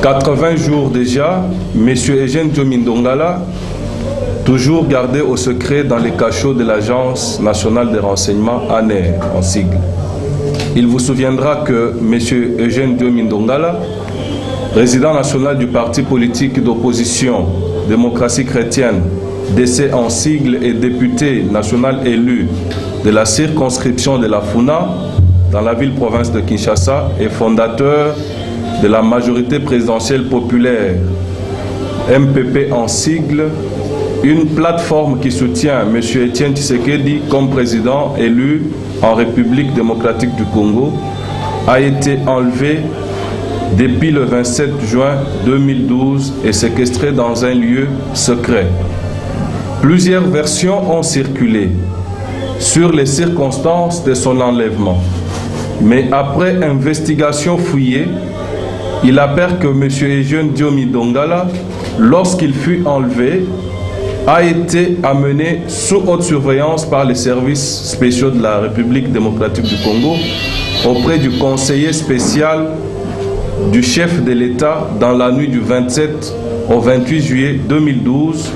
80 jours déjà, M. Eugène Diomi Ndongala, toujours gardé au secret dans les cachots de l'Agence nationale des renseignements, ANR en sigle. Il vous souviendra que M. Eugène Diomi Ndongala, président national du parti politique d'opposition Démocratie chrétienne, DC en sigle, et député national élu de la circonscription de la Funa, dans la ville-province de Kinshasa, et fondateur de la majorité présidentielle populaire, MPP en sigle, une plateforme qui soutient M. Etienne Tshisekedi comme président élu en République démocratique du Congo, a été enlevé depuis le 27 juin 2012 et séquestré dans un lieu secret. Plusieurs versions ont circulé sur les circonstances de son enlèvement. Mais après investigation fouillée, il apparaît que M. Eugène Diomi Ndongala, lorsqu'il fut enlevé, a été amené sous haute surveillance par les services spéciaux de la République démocratique du Congo auprès du conseiller spécial du chef de l'État dans la nuit du 27 au 28 juillet 2012,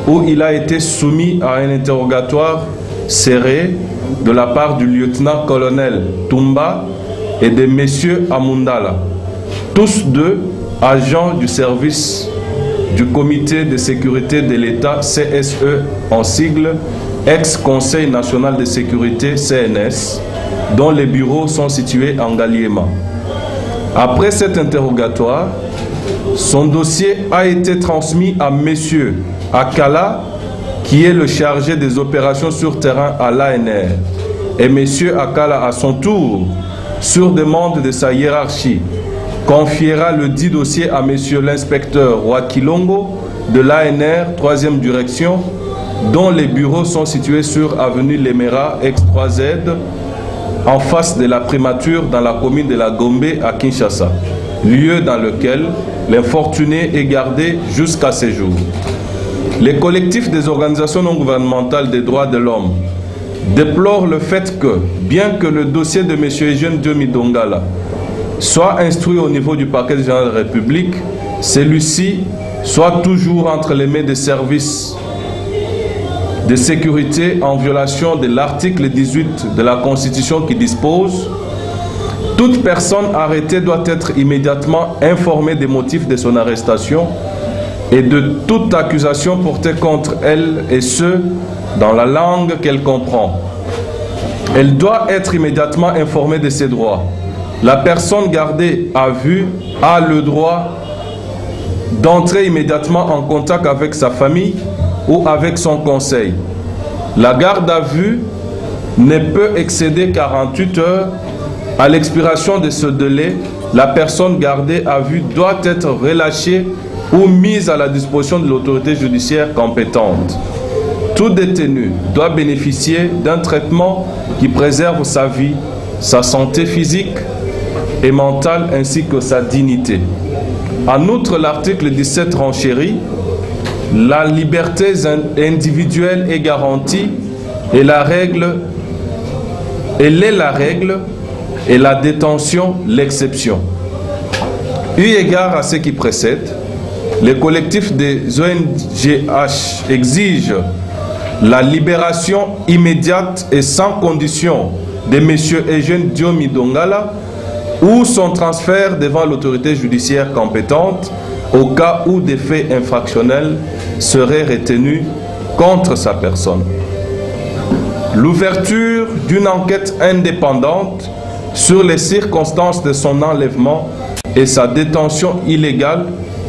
où il a été soumis à un interrogatoire serré de la part du lieutenant-colonel Tumba et de M. Amundala, tous deux agents du service du Comité de sécurité de l'État, CSE en sigle, ex-Conseil national de sécurité, CNS, dont les bureaux sont situés en Ngaliema. Après cet interrogatoire, son dossier a été transmis à M. Akala, qui est le chargé des opérations sur terrain à l'ANR. Et M. Akala, à son tour, sur demande de sa hiérarchie, confiera le dit dossier à M. l'inspecteur Wakilongo de l'ANR 3e direction, dont les bureaux sont situés sur avenue Lemera, X3Z, en face de la primature dans la commune de la Gombe à Kinshasa, lieu dans lequel l'infortuné est gardé jusqu'à ce jour. Les collectifs des organisations non gouvernementales des droits de l'homme déplorent le fait que, bien que le dossier de M. Eugène Diomi Ndongala soit instruit au niveau du parquet général de la République, celui-ci soit toujours entre les mains des services de sécurité en violation de l'article 18 de la Constitution qui dispose: toute personne arrêtée doit être immédiatement informée des motifs de son arrestation et de toute accusation portée contre elle, et ce, dans la langue qu'elle comprend. Elle doit être immédiatement informée de ses droits. La personne gardée à vue a le droit d'entrer immédiatement en contact avec sa famille ou avec son conseil. La garde à vue ne peut excéder 48 heures. À l'expiration de ce délai, la personne gardée à vue doit être relâchée ou mise à la disposition de l'autorité judiciaire compétente. Tout détenu doit bénéficier d'un traitement qui préserve sa vie, sa santé physique et mentale ainsi que sa dignité. En outre, l'article 17 renchérit: la liberté individuelle est garantie et elle est la règle et la détention l'exception. Eu égard à ce qui précède, les collectifs des ONGH exigent la libération immédiate et sans condition de M. Eugène Diomi Ndongala ou son transfert devant l'autorité judiciaire compétente au cas où des faits infractionnels seraient retenus contre sa personne. L'ouverture d'une enquête indépendante sur les circonstances de son enlèvement et sa détention illégale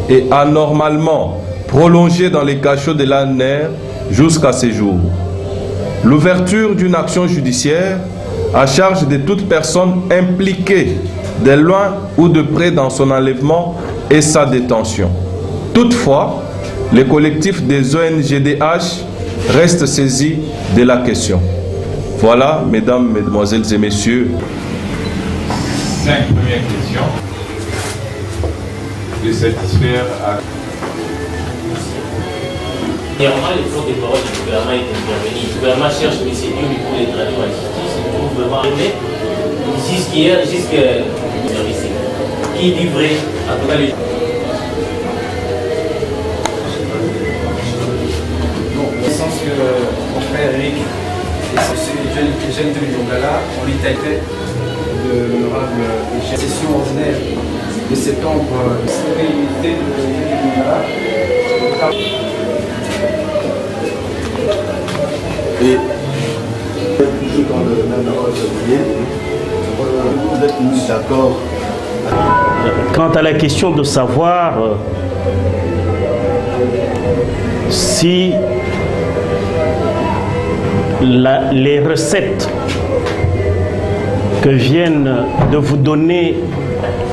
et anormalement prolongée dans les cachots de l'ANR jusqu'à ces jours. L'ouverture d'une action judiciaire à charge de toute personne impliquée de loin ou de près dans son enlèvement et sa détention. Toutefois, les collectifs des ONGDH restent saisis de la question. Voilà, mesdames, mesdemoiselles et messieurs. 5 premières questions. De satisfaire à... Dernièrement, les porte-parole du gouvernement est intervenu. Le gouvernement cherche M. Diomi pour les traduire à la justice. Il trouve vraiment aimé. Jusqu'hier, qui dit vrai, en tout cas les... Eugène Dongala, en l'état de l'honorable session ordinaire de septembre, réalité de Dongala. Et toujours dans le même ordre, vous êtes tous d'accord? Quant à la question de savoir si les recettes que viennent de vous donner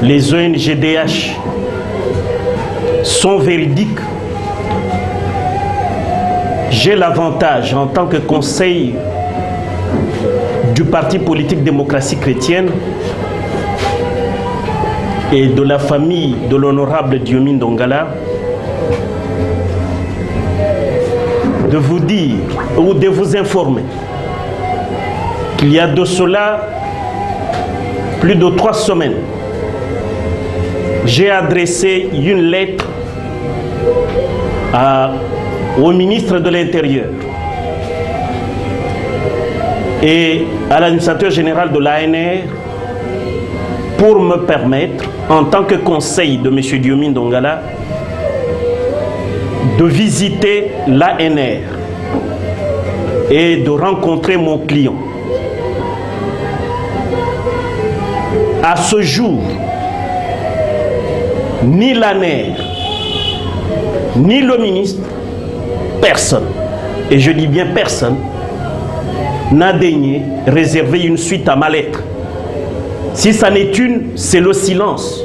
les ONGDH sont véridiques, j'ai l'avantage en tant que conseil du Parti politique démocratie chrétienne et de la famille de l'honorable Diomi Ndongala de vous dire ou de vous informer qu'il y a de cela plus de 3 semaines, j'ai adressé une lettre au ministre de l'Intérieur et à l'administrateur général de l'ANR pour me permettre, en tant que conseil de M. Diomi Ndongala, de visiter l'ANR et de rencontrer mon client. À ce jour, ni l'ANR, ni le ministre, personne, et je dis bien personne, n'a daigné réserver une suite à ma lettre. Si ça n'est une, c'est le silence.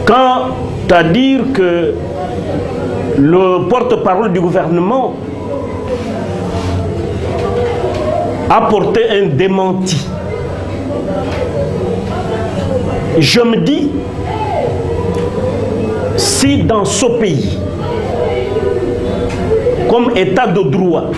Quant à dire que le porte-parole du gouvernement a porté un démenti, je me dis, si dans ce pays, comme état de droit,